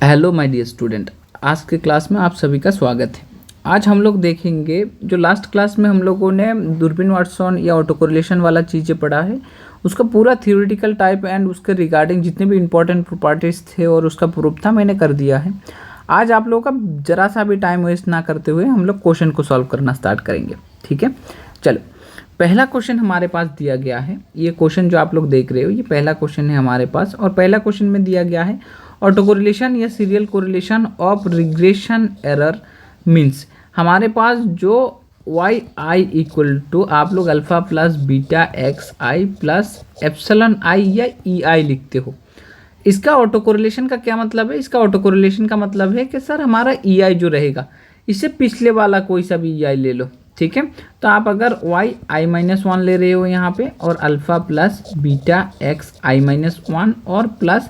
Hello my dear student, आज के class में आप सभी का स्वागत है। आज हम लोग देखेंगे जो लास्ट क्लास में हम लोगों ने दूरबीन वाटसन या ऑटो कोरिलेशन वाला चीज़ें पढ़ा है, उसका पूरा थ्योरेटिकल टाइप एंड उसके रिगार्डिंग जितने भी इंपॉर्टेंट प्रॉपर्टीज़ थे और उसका प्रूफ था मैंने कर दिया है। आज आप लोगों का ज़रा सा भी टाइम वेस्ट ना करते हुए हम लोग क्वेश्चन को सॉल्व करना स्टार्ट करेंगे। ठीक है, चलो पहला क्वेश्चन हमारे पास दिया गया है। ये क्वेश्चन जो आप लोग देख रहे हो ये पहला क्वेश्चन है हमारे पास, और पहला क्वेश्चन में दिया गया है ऑटो कोरिलेशन या serial correlation of regression error means हमारे पास जो वाई आई इक्वल टू आप लोग अल्फ़ा प्लस बीटा एक्स आई प्लस एप्सलन आई या ई आई लिखते हो। इसका ऑटो कोरिलेशन का क्या मतलब है? इसका ऑटो कोरिलेशन का मतलब है कि सर हमारा ई आई जो रहेगा इससे पिछले वाला कोई सा भी ई आई ले लो। ठीक है, तो आप अगर वाई आई माइनस वन ले रहे हो यहाँ पे और अल्फ़ा प्लस बीटा एक्स आई माइनस वन और प्लस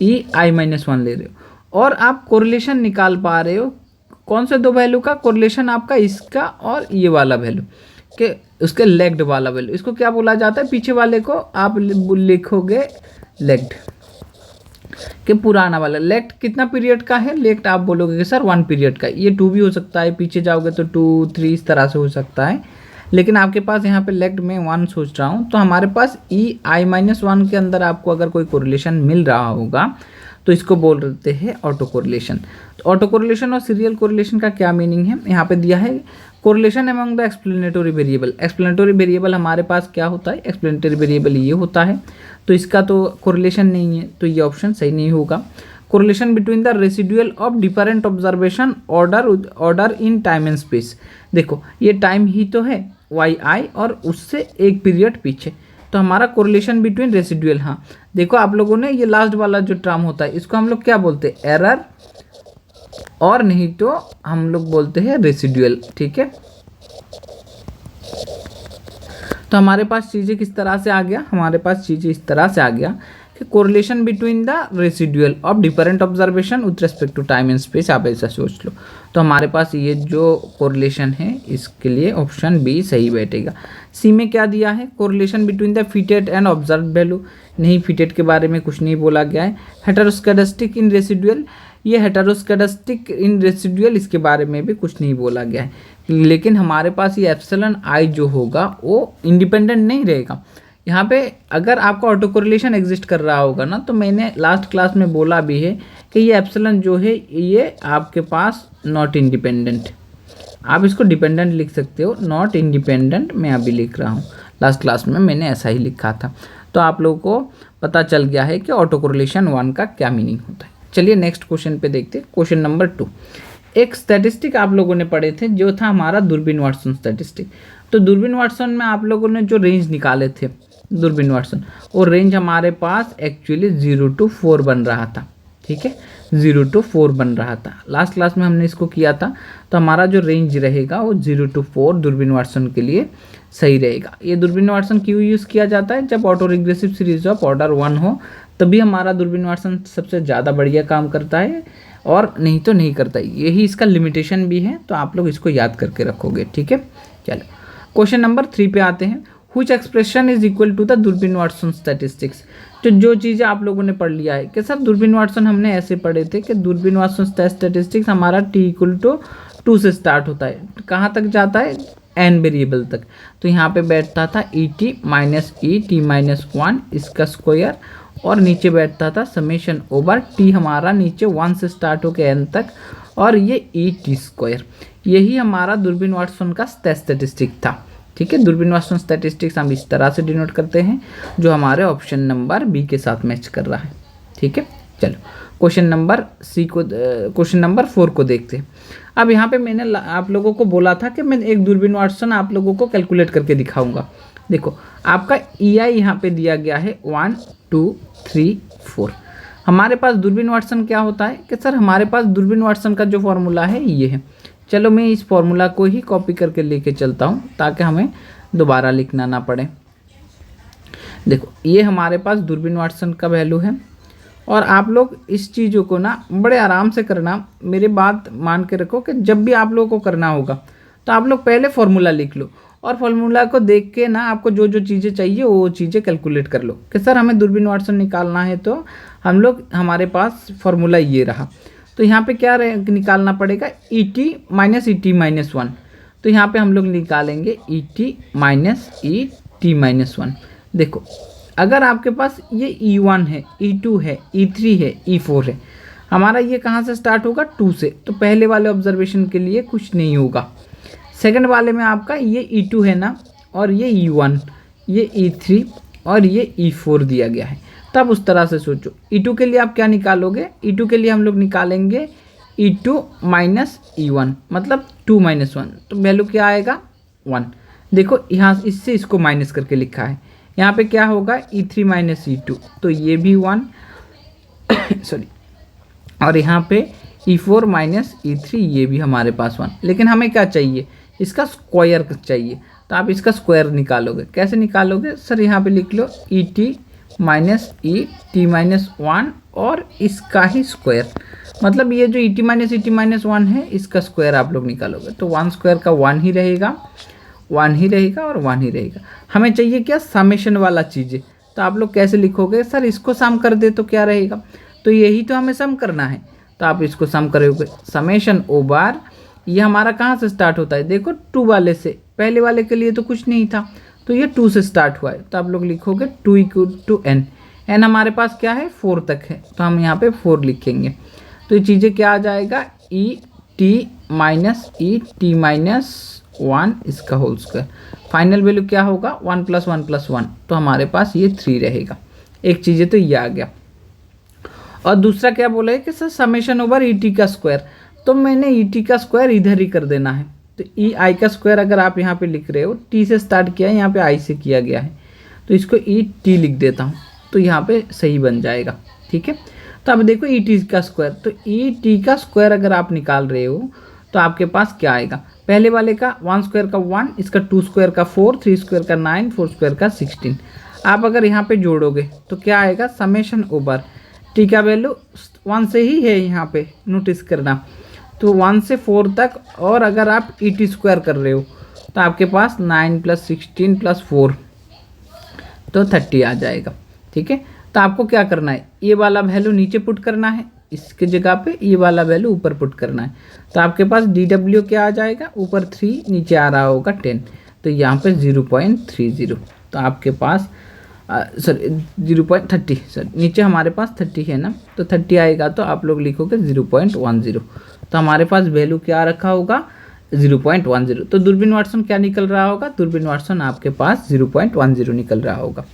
ई आई माइनस वन ले रहे हो और आप कोरिलेशन निकाल पा रहे हो कौन से दो वैल्यू का कोरिलेशन, आपका इसका और ये वाला वैल्यू के उसके लेग्ड वाला वैल्यू, इसको क्या बोला जाता है? पीछे वाले को आप लिखोगे लेग्ड कि पुराना वाला। लेग्ड कितना पीरियड का है? लेग्ड आप बोलोगे कि सर 1 पीरियड का। ये 2 भी हो सकता है, पीछे जाओगे तो 2 3 इस तरह से हो सकता है, लेकिन आपके पास यहाँ पे लेग्ड में 1 सोच रहा हूँ। तो हमारे पास ई आई माइनस वन के अंदर आपको अगर कोई कोरिलेशन मिल रहा होगा तो इसको बोल देते हैं ऑटो कोरिलेशन। तो ऑटो कोरिलेशन और सीरियल कोरिलेशन का क्या मीनिंग है? यहाँ पे दिया है correlation among the explanatory variable. Explanatory variable हमारे पास क्या होता है? एक्सप्लेनेटरी वेरिएबल ये होता है, तो इसका तो कोरिलेशन नहीं है, तो ये ऑप्शन सही नहीं होगा। Correlation between the residual of different observation order in time and space. देखो ये टाइम ही तो है वाई आई और उससे एक पीरियड पीछे, तो हमारा कोरिलेशन बिटवीन रेसिडुअल। हाँ देखो आप लोगों ने ये लास्ट वाला जो टर्म होता है इसको हम लोग क्या बोलते हैं? एरर, और नहीं तो हम लोग बोलते हैं रेसिडुअल। ठीक है, तो हमारे पास चीज़ें किस तरह से आ गया? हमारे पास चीज़ें इस तरह से आ गया कि correlation between the residual of different observation with respect to time and space, आप ऐसा सोच लो। तो हमारे पास ये जो कोरिलेशन है इसके लिए ऑप्शन बी सही बैठेगा। सी में क्या दिया है? Correlation between the fitted and observe value. नहीं, फिटेड के बारे में कुछ नहीं बोला गया है। हेटेरोस्केडेस्टिक इन रेसिडुअल, ये हेटेरोस्केडेस्टिक इन रेसिडुअल इसके बारे में भी कुछ नहीं बोला गया है, लेकिन हमारे पास ये एप्सिलॉन आई जो होगा वो इंडिपेंडेंट नहीं रहेगा। यहाँ पे अगर आपका ऑटो कोरिलेशन एग्जिस्ट कर रहा होगा ना, तो मैंने लास्ट क्लास में बोला भी है कि ये एप्सिलॉन जो है ये आपके पास नॉट इंडिपेंडेंट, आप इसको डिपेंडेंट लिख सकते हो, नॉट इंडिपेंडेंट मैं अभी लिख रहा हूँ। लास्ट क्लास में मैंने ऐसा ही लिखा था, तो आप लोगों को पता चल गया है कि ऑटो कोरिलेशन 1 का क्या मीनिंग होता है। चलिए नेक्स्ट क्वेश्चन पे देखते हैं। क्वेश्चन नंबर 2, एक स्टैटिस्टिक आप लोगों ने पढ़े थे जो था हमारा दूरबीन वाटसन स्टैटिस्टिक। तो दूरबीन वाटसन में आप लोगों ने जो रेंज निकाले थे दूरबीन वाटसन, वो रेंज हमारे पास एक्चुअली 0 to 4 बन रहा था। ठीक है, 0 to 4 बन रहा था। लास्ट क्लास में हमने इसको किया था, तो हमारा जो रेंज रहेगा वो 0 to 4 दूरबीन वाटसन के लिए सही रहेगा। ये दूरबीन वाटसन क्यों यूज़ किया जाता है? जब auto regressive series of order 1 हो तभी हमारा दूरबीन वाटसन सबसे ज़्यादा बढ़िया काम करता है, और नहीं तो नहीं करता। यही इसका लिमिटेशन भी है, तो आप लोग इसको याद करके रखोगे। ठीक है, चलो क्वेश्चन नंबर 3 पे आते हैं। Which expression is equal to the Durbin Watson statistics. जो चीज़ें आप लोगों ने पढ़ लिया है कि सर दूरबीन वाटसन हमने ऐसे पढ़े थे कि दूरबीन वाटसन स्टैटिस्टिक्स हमारा टी इक्वल टू 2 से स्टार्ट होता है, कहाँ तक जाता है? एन वेरिएबल तक। तो यहाँ पे बैठता था ई t minus e t minus 1 इसका स्क्वायर, और नीचे बैठता था समेशन ओवर टी हमारा नीचे 1 से स्टार्ट होकर एन तक, और ये ई टी स्क्वायर। यही हमारा दूरबीन वाटसन का स्टैटिस्टिक था। ठीक है, दूरबीन वाटसन स्टैटिस्टिक्स हम इस तरह से डिनोट करते हैं, जो हमारे ऑप्शन नंबर बी के साथ मैच कर रहा है। ठीक है, चलो क्वेश्चन नंबर 4 को देखते हैं। अब यहाँ पे मैंने आप लोगों को बोला था कि मैं एक दूरबीन वाटसन आप लोगों को कैलकुलेट करके दिखाऊंगा। देखो आपका ई आई यहाँ पे दिया गया है 1 2 3 4। हमारे पास दूरबीन वाटसन क्या होता है कि सर हमारे पास दूरबीन वाटसन का जो फॉर्मूला है ये है। चलो मैं इस फॉर्मूला को ही कॉपी करके लेके चलता हूँ ताकि हमें दोबारा लिखना ना पड़े। देखो ये हमारे पास दूरबीन वाटसन का वैल्यू है, और आप लोग इस चीज़ों को ना बड़े आराम से करना। मेरी बात मान के रखो कि जब भी आप लोगों को करना होगा तो आप लोग पहले फॉर्मूला लिख लो, और फॉर्मूला को देख के ना आपको जो जो चीज़ें चाहिए वो चीज़ें कैलकुलेट कर लो कि सर हमें दूरबीन वाटसन निकालना है, तो हम लोग हमारे पास फॉर्मूला ये रहा। तो यहाँ पे क्या निकालना पड़ेगा, ई टी माइनस 1। तो यहाँ पे हम लोग निकालेंगे ई टी माइनस 1। देखो अगर आपके पास ये E1 है, E2 है, E3 है, E4 है, हमारा ये कहाँ से स्टार्ट होगा, 2 से। तो पहले वाले ऑब्जर्वेशन के लिए कुछ नहीं होगा। सेकंड वाले में आपका ये E2 है ना, और ये E1, ये E3 और ये E4 दिया गया है। तब उस तरह से सोचो। E2 के लिए आप क्या निकालोगे, E2 के लिए हम लोग निकालेंगे E2 माइनस E1, मतलब 2 माइनस 1। तो वैल्यू क्या आएगा, 1। देखो यहाँ इससे इसको माइनस करके लिखा है। यहाँ पे क्या होगा, E3 माइनस E2, तो ये भी 1 सॉरी, और यहाँ पे E4 माइनस E3, ये भी हमारे पास 1। लेकिन हमें क्या चाहिए, इसका स्क्वायर चाहिए। तो आप इसका स्क्वायर निकालोगे, कैसे निकालोगे सर, यहाँ पे लिख लो ET माइनस ET माइनस 1 और इसका ही स्क्वायर, मतलब ये जो ET माइनस 1 है इसका स्क्वायर आप लोग निकालोगे। तो 1 स्क्वायर का 1 ही रहेगा, 1 ही रहेगा और 1 ही रहेगा। हमें चाहिए क्या, समेशन वाला चीज़ें। तो आप लोग कैसे लिखोगे, सर इसको सम कर दे तो क्या रहेगा, तो यही तो हमें सम करना है। तो आप इसको सम करोगे, समेशन ओ बार, ये हमारा कहाँ से स्टार्ट होता है, देखो 2 वाले से। पहले वाले के लिए तो कुछ नहीं था, तो ये 2 से स्टार्ट हुआ है। तो आप लोग लिखोगे 2 इक्वल टू n। n हमारे पास क्या है, 4 तक है, तो हम यहाँ पे 4 लिखेंगे। तो ये चीज़ें क्या आ जाएगा, ET माइनस ET माइनस 1 इसका होल स्क्वायर। फाइनल वैल्यू क्या होगा, 1 प्लस 1 प्लस 1, तो हमारे पास ये 3 रहेगा। एक चीज़ें तो ये आ गया। और दूसरा क्या बोला है कि सर समेशन ओवर ET का स्क्वायर, तो मैंने ET का स्क्वायर इधर ही कर देना है। तो EI का स्क्वायर अगर आप यहाँ पे लिख रहे हो, T से स्टार्ट किया है, यहाँ पे I से किया गया है, तो इसको ET लिख देता हूँ, तो यहाँ पे सही बन जाएगा। ठीक है, तो अब देखो ET का स्क्वायर, तो ET का स्क्वायर अगर आप निकाल रहे हो तो आपके पास क्या आएगा, पहले वाले का 1 स्क्वायर का 1, इसका 2 स्क्वायर का 4, 3 स्क्वायर का 9, 4 स्क्वायर का 16। आप अगर यहाँ पे जोड़ोगे तो क्या आएगा, समेशन ओवर T का वैल्यू 1 से ही है, यहाँ पे नोटिस करना, तो 1 से 4 तक। और अगर आप ET स्क्वायर कर रहे हो तो आपके पास 9 प्लस 16 प्लस 4 तो 30 आ जाएगा। ठीक है, तो आपको क्या करना है, ये वाला वैल्यू नीचे पुट करना है, इसके जगह पे ये वाला वैल्यू ऊपर पुट करना है। तो आपके पास DW क्या आ जाएगा, ऊपर 3, नीचे आ रहा होगा 10, तो यहाँ पे 0.30। तो आपके पास सॉरी 0.30, सर नीचे हमारे पास 30 है ना, तो 30 आएगा, तो आप लोग लिखोगे 0.10। तो हमारे पास वैल्यू क्या रखा होगा, 0.10। तो दूरबीन वाटसन क्या निकल रहा होगा, दूरबीन वाटसन आपके पास 0.10 निकल रहा होगा।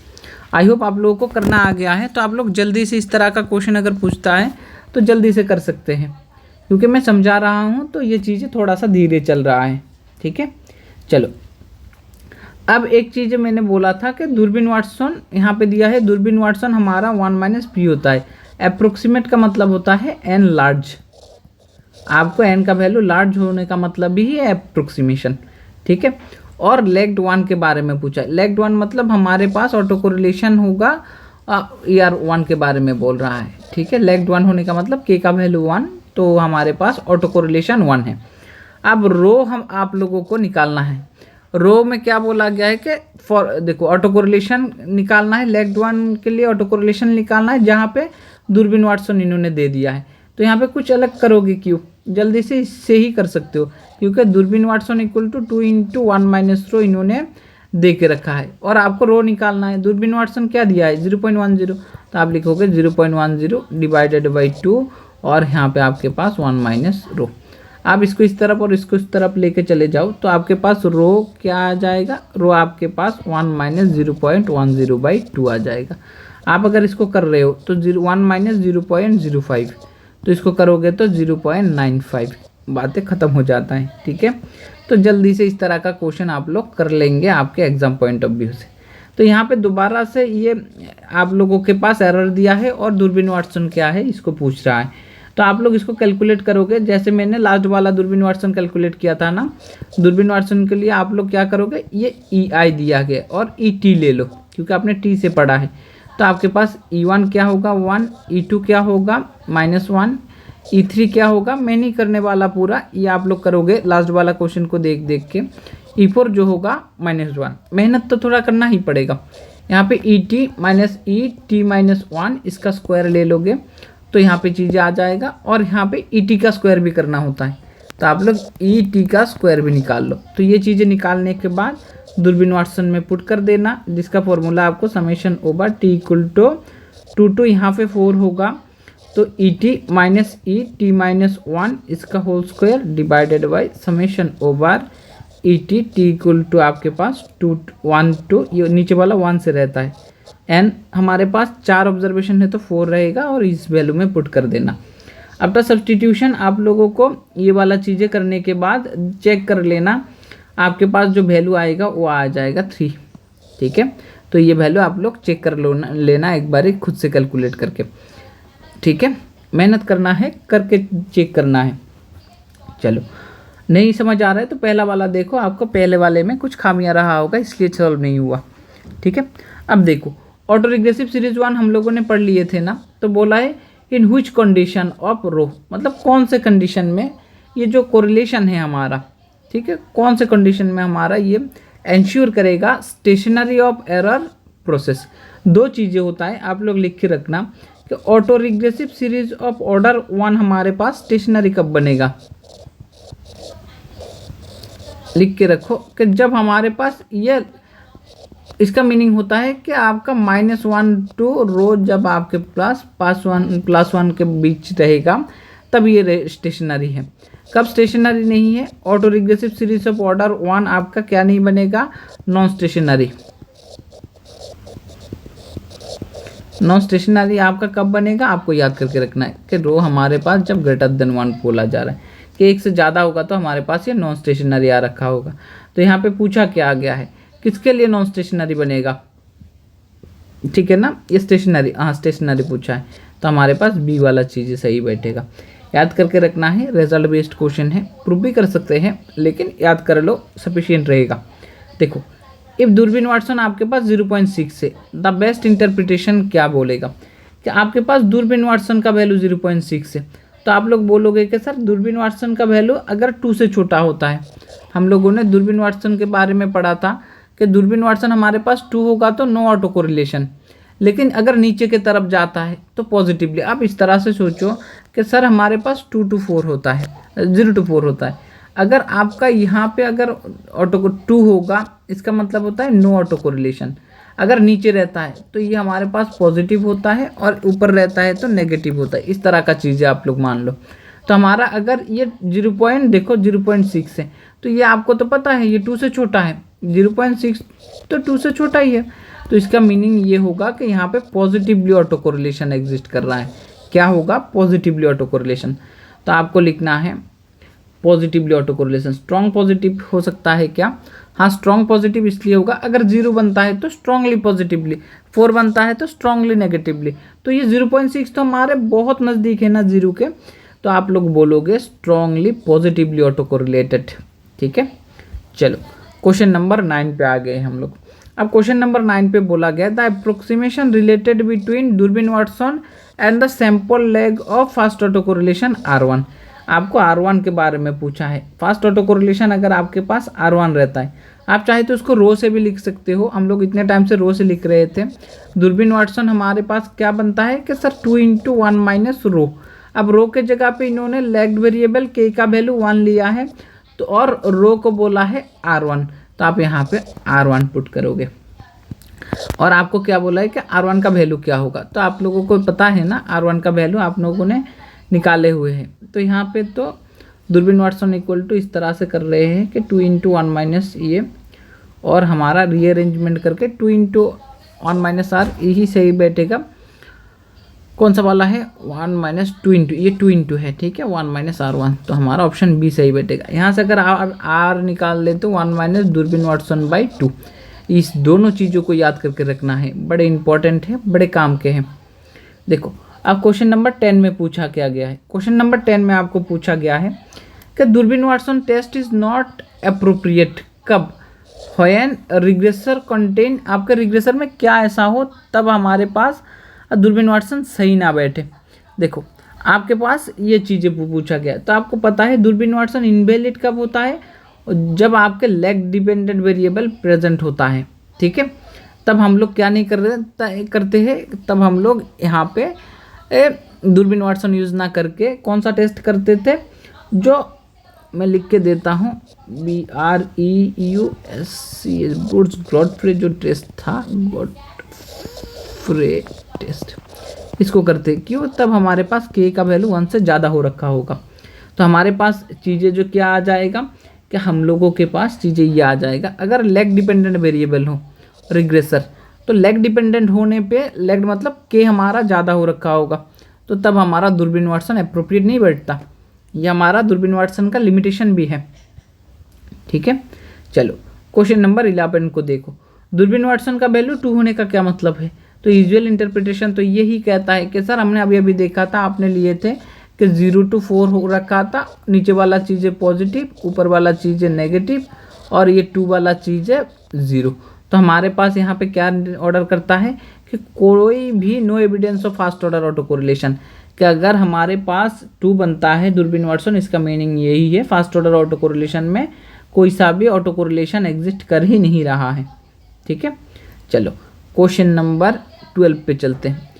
आई होप आप लोगों को करना आ गया है। तो आप लोग जल्दी से इस तरह का क्वेश्चन अगर पूछता है तो जल्दी से कर सकते हैं, क्योंकि मैं समझा रहा हूँ तो ये चीज़ें थोड़ा सा धीरे चल रहा है। ठीक है, चलो अब एक चीज़ मैंने बोला था कि दूरबीन वाटसन यहाँ पे दिया है, दूरबीन वाटसन हमारा 1 माइनस पी होता है। अप्रोक्सीमेट का मतलब होता है n लार्ज, आपको n का वैल्यू लार्ज होने का मतलब भी है अप्रोक्सीमेशन। ठीक है, और लेग्ड 1 के बारे में पूछा। लेग्ड 1 मतलब हमारे पास ऑटो कोरिलेशन होगा, ER1 के बारे में बोल रहा है। ठीक है, लेग्ड 1 होने का मतलब k का वैल्यू 1, तो हमारे पास ऑटो कोरिलेशन 1 है। अब रो हम आप लोगों को निकालना है। रो में क्या बोला गया है कि फॉर देखो ऑटो कोरिलेशन निकालना है, लेग्ड 1 के लिए ऑटो कोरिलेशन निकालना है, जहाँ पे दूरबीन वाटसन इन्होंने दे दिया है। तो यहाँ पे कुछ अलग करोगे क्यों, जल्दी से इससे ही कर सकते हो, क्योंकि Durbin Watson equal to 2 into 1 minus rho इन्होंने दे के रखा है, और आपको रो निकालना है। दूरबीन वाटसन क्या दिया है, 0.10, तो आप लिखोगे 0.10 डिवाइडेड बाई 2, और यहाँ पे आपके पास 1 माइनस रो। आप इसको इस तरफ और इसको इस तरफ लेके चले जाओ, तो आपके पास रो क्या आ जाएगा, रो आपके पास 1 माइनस 0.10 बाई 2 आ जाएगा। आप अगर इसको कर रहे हो तो 1 माइनस 0.05, तो इसको करोगे तो 0.95, बातें ख़त्म हो जाता है। ठीक है, तो जल्दी से इस तरह का क्वेश्चन आप लोग कर लेंगे आपके एग्जाम पॉइंट ऑफ व्यू से। तो यहाँ पे दोबारा से ये आप लोगों के पास एरर दिया है, और दूरबीन वाटसन क्या है इसको पूछ रहा है। तो आप लोग इसको कैलकुलेट करोगे, जैसे मैंने लास्ट वाला दूरबीन वाटसन कैलकुलेट किया था ना। दूरबीन वाटसन के लिए आप लोग क्या करोगे, ये EI दिया गया और ET ले लो, क्योंकि आपने T से पढ़ा है। तो आपके पास E1 क्या होगा 1, E2 क्या होगा -1, E3 क्या होगा, मैं नहीं करने वाला पूरा, ये आप लोग करोगे लास्ट वाला क्वेश्चन को देख देख के। E4 जो होगा -1, मेहनत तो थोड़ा करना ही पड़ेगा। यहाँ पे ET माइनस ET माइनस 1 इसका स्क्वायर ले लोगे, तो यहाँ पे चीज़ें आ जाएगा। और यहाँ पे ई टी का स्क्वायर भी करना होता है, तो आप लोग ई टी का स्क्वायर भी निकाल लो। तो ये चीज़ें निकालने के बाद दूरबीन वाटसन में पुट कर देना, जिसका फॉर्मूला आपको summation over t equal to 2 यहाँ पे 4 होगा, तो e t minus e t minus 1 इसका whole square divided by summation over e t equal to आपके पास 2 1 2, ये नीचे वाला 1 से रहता है। एन हमारे पास 4 ऑब्जर्वेशन है तो 4 रहेगा और इस वैल्यू में पुट कर देना। आफ्टर सब्सटीट्यूशन आप लोगों को ये वाला चीज़ें करने के बाद चेक कर लेना, आपके पास जो वैल्यू आएगा वो आ जाएगा 3, ठीक है। तो ये वैल्यू आप लोग चेक कर लेना एक बार खुद से कैलकुलेट करके, ठीक है। मेहनत करना है, करके चेक करना है। चलो, नहीं समझ आ रहा है तो पहला वाला देखो, आपको पहले वाले में कुछ खामियां रहा होगा इसलिए सॉल्व नहीं हुआ, ठीक है। अब देखो ऑटो रिग्रेसिव सीरीज 1 हम लोगों ने पढ़ लिए थे ना, तो बोला है इन व्हिच कंडीशन ऑफ रो, मतलब कौन से कंडीशन में ये जो कोरिलेशन है हमारा, ठीक है, कौन से कंडीशन में हमारा ये एंश्योर करेगा स्टेशनरी ऑफ एरर प्रोसेस। 2 चीज़ें होता है, आप लोग लिख के रखना कि auto regressive series of order 1 हमारे पास स्टेशनरी कब बनेगा, लिख के रखो कि जब हमारे पास ये, इसका मीनिंग होता है कि आपका -1 टू रो जब आपके पास +1 के बीच रहेगा तब ये स्टेशनरी है। कब स्टेशनरी नहीं है, auto regressive series of order 1 आपका क्या नहीं बनेगा, नॉन स्टेशनरी। नॉन स्टेशनरी आपका कब बनेगा, आपको याद करके रखना है कि रो हमारे पास जब ग्रेटर देन 1 बोला जा रहा है कि 1 से ज़्यादा होगा तो हमारे पास ये नॉन स्टेशनरी आ रखा होगा। तो यहाँ पे पूछा क्या आ गया है, किसके लिए नॉन स्टेशनरी बनेगा, ठीक है ना, ये स्टेशनरी, हाँ स्टेशनरी पूछा है, तो हमारे पास बी वाला चीज़ सही बैठेगा। याद करके रखना है, रिजल्ट बेस्ड क्वेश्चन है, प्रूव भी कर सकते हैं लेकिन याद कर लो सफिशिएंट रहेगा। देखो इफ दूरबीन वाटसन आपके पास 0.6 है, द बेस्ट इंटरप्रिटेशन क्या बोलेगा कि आपके पास दूरबीन वाटसन का वैल्यू 0.6 है, तो आप लोग बोलोगे कि सर दूरबीन वाटसन का वैल्यू अगर 2 से छोटा होता है, हम लोगों ने दूरबीन वाटसन के बारे में पढ़ा था कि दूरबीन वाटसन हमारे पास 2 होगा तो नो ऑटो कोरिलेशन, लेकिन अगर नीचे की तरफ जाता है तो पॉजिटिवली। आप इस तरह से सोचो कि सर हमारे पास 2 to 4 होता है, 0 to 4 होता है, अगर आपका यहाँ पे अगर ऑटो 2 होगा इसका मतलब होता है नो ऑटो कोरिलेशन। अगर नीचे रहता है तो ये हमारे पास पॉजिटिव होता है और ऊपर रहता है तो नेगेटिव होता है, इस तरह का चीज़ें आप लोग मान लो। तो हमारा अगर ये 0.6 है तो ये आपको तो पता है ये 2 से छोटा है, 0.6 तो 2 से छोटा ही है, तो इसका मीनिंग ये होगा कि यहाँ पे पॉजिटिवली ऑटो कोरिलेशन एग्जिस्ट कर रहा है। क्या होगा, पॉजिटिवली ऑटो कोरिलेशन। तो आपको लिखना है positively auto correlation. Strong positive हो सकता है क्या, हाँ स्ट्रॉन्ग पॉजिटिव इसलिए होगा अगर 0 बनता है तो स्ट्रॉन्गली पॉजिटिवली, 4 बनता है तो स्ट्रॉन्गली नेगेटिवली। तो ये 0.6 तो हमारे बहुत नज़दीक है ना 0 के, तो आप लोग बोलोगे स्ट्रॉन्गली पॉजिटिवली ऑटो कोरिलेटेड, ठीक है। चलो क्वेश्चन नंबर 9 पे आ गए हम लोग। अब क्वेश्चन नंबर 9 पे बोला गया द अप्रोक्सीमेशन रिलेटेड बिटवीन दूरबीन Watson and the sample leg of fast auto correlation R1। आपको R1 के बारे में पूछा है। फास्ट ऑटो कोरिलेशन अगर आपके पास R1 रहता है, आप चाहे तो उसको रो से भी लिख सकते हो, हम लोग इतने टाइम से रो से लिख रहे थे। दूरबीन वाटसन हमारे पास क्या बनता है कि सर 2 × 1 माइनस रो। अब रो के जगह पे इन्होंने लेग्ड वेरिएबल के का वैल्यू 1 लिया है तो और रो को बोला है R1, तो आप यहाँ पे R1 पुट करोगे। और आपको क्या बोला है कि R1 का वैल्यू क्या होगा, तो आप लोगों को पता है ना R1 का वैल्यू आप लोगों ने निकाले हुए हैं। तो यहाँ पे तो दूरबीन वाटसन इक्वल टू इस तरह से कर रहे हैं कि 2 × 1 माइनस ये, और हमारा रीअरेंजमेंट करके 2 × 1 माइनस R यही सही बैठेगा। कौन सा वाला है 1 माइनस 2 × ये 2 × है, ठीक है, 1 माइनस R1, तो हमारा ऑप्शन बी सही बैठेगा। यहाँ से अगर R निकाल लें तो 1 माइनस दूरबीन वाटसन बाई 2। इस दोनों चीज़ों को याद करके रखना है, बड़े इंपॉर्टेंट है, बड़े काम के हैं। देखो अब क्वेश्चन नंबर 10 में पूछा क्या गया है। क्वेश्चन नंबर 10 में आपको पूछा गया है कि Durbin Watson test is not appropriate कब, व्हेन रिग्रेसर कंटेन, आपके रिग्रेसर में क्या ऐसा हो तब हमारे पास दूरबीन वाटसन सही ना बैठे। देखो आपके पास ये चीज़ें पूछा गया, तो आपको पता है दूरबीन वाटसन इनवैलिड कब होता है, जब आपके लेग डिपेंडेंट वेरिएबल प्रेजेंट होता है, ठीक है। तब हम लोग क्या नहीं करते हैं, तब हम लोग यहाँ पे दूरबीन वाटसन यूज़ ना करके कौन सा टेस्ट करते थे, जो मैं लिख के देता हूँ, BREUSC ब्रूट्स गॉडफ्रे जो टेस्ट था, गॉडफ्रे टेस्ट, इसको करते। क्यों? तब हमारे पास के का वैल्यू 1 से ज़्यादा हो रखा होगा। तो हमारे पास चीज़ें जो क्या आ जाएगा कि हम लोगों के पास चीज़ें ये आ जाएगा। अगर लेग डिपेंडेंट वेरिएबल हो रिग्रेसर, तो लेग डिपेंडेंट होने पे लेग मतलब के हमारा ज़्यादा हो रखा होगा, तो तब हमारा दूरबीन वाटसन अप्रोप्रिएट नहीं बैठता। ये हमारा दूरबीन वाटसन का लिमिटेशन भी है। ठीक है, चलो क्वेश्चन नंबर 11 को देखो। दूरबीन वाटसन का वैल्यू 2 होने का क्या मतलब है? तो यूजुअल इंटरप्रिटेशन तो यही कहता है कि सर हमने अभी अभी देखा था, आपने लिए थे कि 0 to 4 हो रखा था, नीचे वाला चीज़ है पॉजिटिव, ऊपर वाला चीज़ है नेगेटिव, और ये 2 वाला चीज़ है 0। तो हमारे पास यहाँ पे क्या ऑर्डर करता है कि कोई भी no evidence of first order auto correlation, कि अगर हमारे पास 2 बनता है दूरबीन वाटसन, इसका मीनिंग यही है फास्ट ऑर्डर ऑटो कोरिलेशन में कोई सा भी ऑटो कोरिलेशन एग्जिस्ट कर ही नहीं रहा है। ठीक है, चलो क्वेश्चन नंबर 12 पे चलते हैं।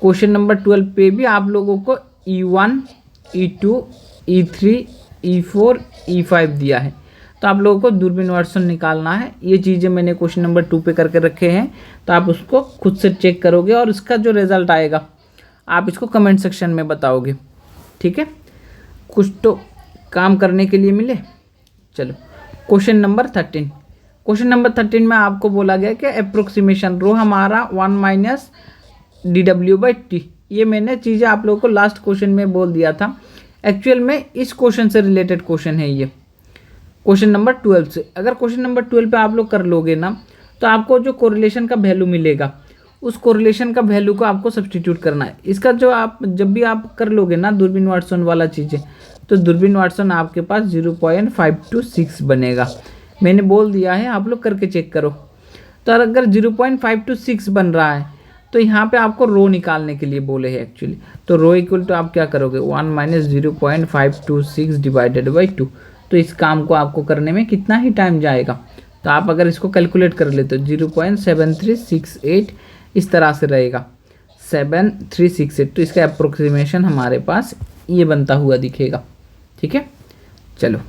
क्वेश्चन नंबर 12 पे भी आप लोगों को E1, E2, E3, E4, E5 दिया है। तो आप लोगों को दूरबीन वाटसन निकालना है। ये चीज़ें मैंने क्वेश्चन नंबर 2 पे करके रखे हैं, तो आप उसको खुद से चेक करोगे और इसका जो रिज़ल्ट आएगा आप इसको कमेंट सेक्शन में बताओगे। ठीक है, कुछ तो काम करने के लिए मिले। चलो क्वेश्चन नंबर 13। क्वेश्चन नंबर 13 में आपको बोला गया कि अप्रोक्सीमेशन रो हमारा 1 - dw/t। ये मैंने चीज़ें आप लोगों को लास्ट क्वेश्चन में बोल दिया था। एक्चुअल में इस क्वेश्चन से रिलेटेड क्वेश्चन है ये, क्वेश्चन नंबर 12 से। अगर क्वेश्चन नंबर 12 पे आप लोग कर लोगे ना, तो आपको जो कोरिलेशन का वैल्यू मिलेगा, उस कोरिलेशन का वैल्यू को आपको सब्सटीट्यूट करना है। इसका जो आप जब भी आप कर लोगे ना दूरबीन वाटसन वाला चीज़ें, तो दूरबीन वाटसन आपके पास 0.526 बनेगा। मैंने बोल दिया है, आप लोग करके चेक करो। तो अगर 0.526 बन रहा है, तो यहाँ पे आपको रो निकालने के लिए बोले हैं एक्चुअली। तो रो इक्वल टू आप क्या करोगे, 1 - 0.526 डिवाइडेड बाई 2। तो इस काम को आपको करने में कितना ही टाइम जाएगा? तो आप अगर इसको कैलकुलेट कर लेते हो 0.7368 इस तरह से रहेगा, 7368। तो इसका अप्रोक्सीमेशन हमारे पास ये बनता हुआ दिखेगा। ठीक है, चलो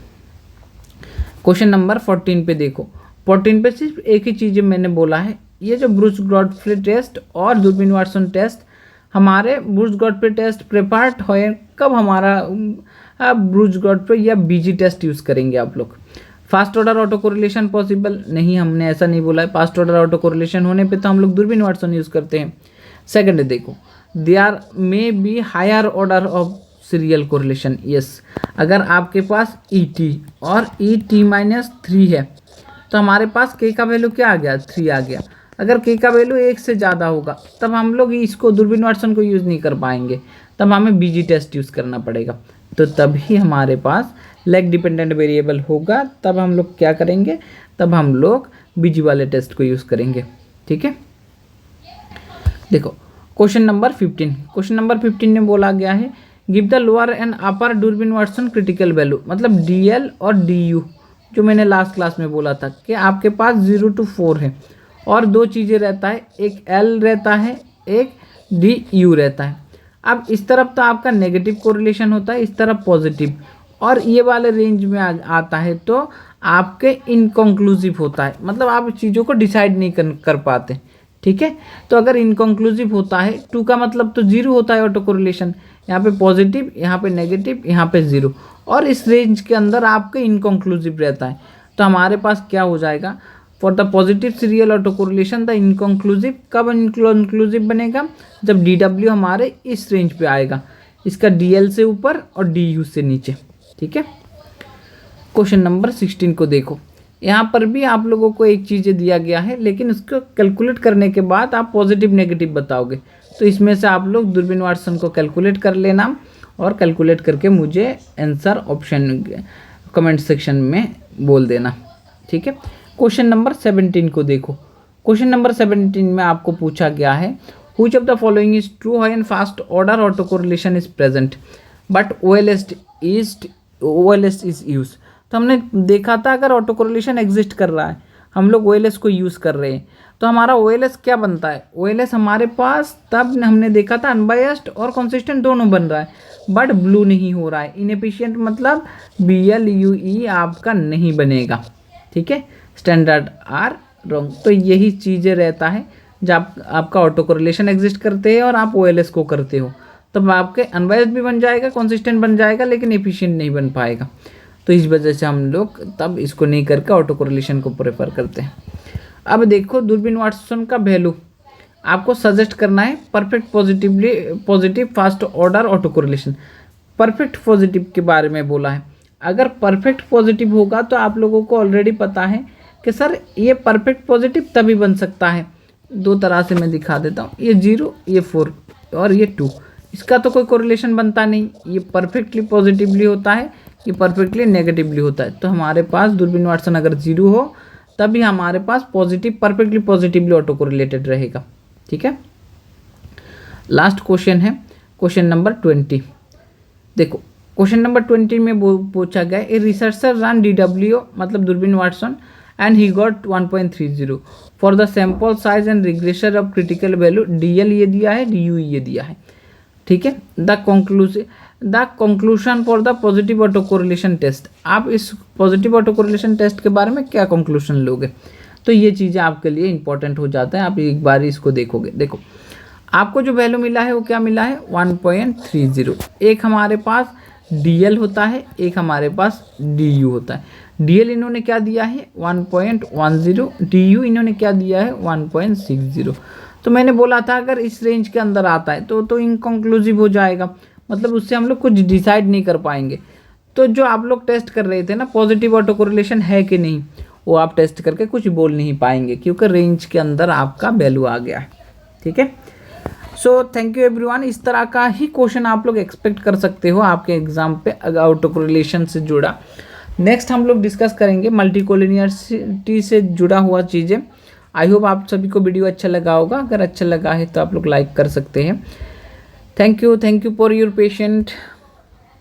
क्वेश्चन नंबर 14 पे देखो। 14 पे सिर्फ एक ही चीज़ मैंने बोला है, ये जो ब्रूच गॉडफ्रे टेस्ट और दूरबीन वाटसन टेस्ट, हमारे ब्रूच गॉडफ्रे टेस्ट प्रेपार्ट होए कब हमारा ब्रूच गॉडफ्रे या बीजी टेस्ट यूज़ करेंगे आप लोग। Fast order auto correlation possible नहीं, हमने ऐसा नहीं बोला है। फास्ट ऑर्डर ऑटो कोरिलेशन होने पे तो हम लोग दूरबीन वाटसन यूज़ करते हैं। सेकंड देखो, they are may be higher order of serial correlation. Yes, अगर आपके पास ET और ET-3 है, तो हमारे पास के का वैल्यू क्या आ गया, 3 आ गया। अगर के का वैल्यू 1 से ज़्यादा होगा, तब हम लोग इसको दूरबीन वाटसन को यूज़ नहीं कर पाएंगे, तब हमें बीजी टेस्ट यूज़ करना पड़ेगा। तो तभी हमारे पास लेग डिपेंडेंट वेरिएबल होगा, तब हम लोग क्या करेंगे, तब हम लोग बीजी वाले टेस्ट को यूज़ करेंगे। ठीक है, देखो क्वेश्चन नंबर 15। क्वेश्चन नंबर 15 में बोला गया है, give the lower and upper दूरबीन वाटसन क्रिटिकल वैल्यू, मतलब DL और DU, जो मैंने लास्ट क्लास में बोला था कि आपके पास 0 to 4 है और 2 चीज़ें रहता है, एक L रहता है, एक DU रहता है। अब इस तरफ तो आपका नेगेटिव कोरिलेशन होता है, इस तरफ पॉजिटिव, और ये वाले रेंज में आता है तो आपके इनकंक्लूसिव होता है, मतलब आप चीज़ों को डिसाइड नहीं कर पाते। ठीक है, तो अगर इनकंक्लूसिव होता है, 2 का मतलब तो 0 होता है ऑटो कोरिलेशन, यहाँ पे पॉजिटिव, यहाँ पे नेगेटिव, यहाँ पे 0, और इस रेंज के अंदर आपके इनकंक्लूसिव रहता है। तो हमारे पास क्या हो जाएगा, for the positive serial auto correlation the inconclusive, कब इनकंक्लूसिव बनेगा, जब DW हमारे इस रेंज पे आएगा, इसका DL से ऊपर और DU से नीचे। ठीक है, क्वेश्चन नंबर 16 को देखो। यहाँ पर भी आप लोगों को एक चीज़ दिया गया है, लेकिन उसको कैलकुलेट करने के बाद आप पॉजिटिव नेगेटिव बताओगे। तो इसमें से आप लोग दूरबीन वाटसन को कैलकुलेट कर लेना और कैलकुलेट करके मुझे आंसर ऑप्शन कमेंट सेक्शन में बोल देना। ठीक है, क्वेश्चन नंबर 17 को देखो। क्वेश्चन नंबर 17 में आपको पूछा गया है, which of the following is true when fast order auto correlation is present but OLS is use. तो हमने देखा था अगर ऑटो कोरिलेशन एग्जिस्ट कर रहा है, हम लोग OLS को यूज़ कर रहे हैं, तो हमारा OLS क्या बनता है, OLS हमारे पास तब हमने देखा था अनबायस्ड और कंसिस्टेंट दोनों बन रहा है, बट ब्लू नहीं हो रहा है। इनएफिशिएंट मतलब BLUE आपका नहीं बनेगा, ठीक है, स्टैंडर्ड आर रॉन्ग। तो यही चीज़ें रहता है जब आपका ऑटो कोरिलेशन एग्जिस्ट करते हैं और आप OLS को करते हो, तब आपके अनबायस्ड भी बन जाएगा, कंसिस्टेंट बन जाएगा, लेकिन एफिशिएंट नहीं बन पाएगा। तो इस वजह से हम लोग तब इसको नहीं करके ऑटो कोरिलेशन को प्रेफर करते हैं। अब देखो दूरबीन वाटसन का वैल्यू आपको सजेस्ट करना है perfect positive fast order auto correlation. Perfect positive के बारे में बोला है। अगर परफेक्ट पॉजिटिव होगा तो आप लोगों को ऑलरेडी पता है कि सर ये परफेक्ट पॉजिटिव तभी बन सकता है, दो तरह से मैं दिखा देता हूँ, ये 0, ये 4 और ये 2, इसका तो कोई कोरिलेशन बनता नहीं। ये परफेक्टली पॉजिटिवली होता है, ये परफेक्टली नेगेटिवली होता है। तो हमारे पास दूरबीन वाटसन अगर 0 हो तभी हमारे पास positive perfectly positively autocorrelated रहेगा, ठीक है। लास्ट क्वेश्चन है क्वेश्चन नंबर 20। देखो क्वेश्चन नंबर 20 में पूछा गया ए रिसर्चर रन DWO मतलब दूरबीन Watson and he got 1.30 for the sample size and regression of critical value DL ये दिया है, DU ये दिया है, ठीक है। The conclusion for the positive auto correlation test. आप इस पॉजिटिव ऑटो कोरिलेशन टेस्ट के बारे में क्या कंक्लूजन लोगे, तो ये चीज़ें आपके लिए इंपॉर्टेंट हो जाता है। आप एक बार इसको देखोगे, देखो आपको जो वैल्यू मिला है वो क्या मिला है 1.30। एक हमारे पास DL होता है, एक हमारे पास DU होता है। DL इन्होंने क्या दिया है 1.10, DU इन्होंने क्या दिया है 1.60। तो मैंने बोला था अगर इस रेंज के अंदर आता है तो इनकंक्लूसिव हो जाएगा, मतलब उससे हम लोग कुछ डिसाइड नहीं कर पाएंगे। तो जो आप लोग टेस्ट कर रहे थे ना पॉजिटिव ऑटो कोरिलेशन है कि नहीं, वो आप टेस्ट करके कुछ बोल नहीं पाएंगे क्योंकि रेंज के अंदर आपका वैल्यू आ गया है, ठीक है। So thank you everyone. इस तरह का ही क्वेश्चन आप लोग एक्सपेक्ट कर सकते हो आपके एग्जाम पे ऑटो कोरिलेशन से जुड़ा। नेक्स्ट हम लोग डिस्कस करेंगे मल्टीकोलिनियरिटी से जुड़ा हुआ चीज़ें। आई होप आप सभी को वीडियो अच्छा लगा होगा। अगर अच्छा लगा है तो आप लोग लाइक कर सकते हैं। Thank you for your patient.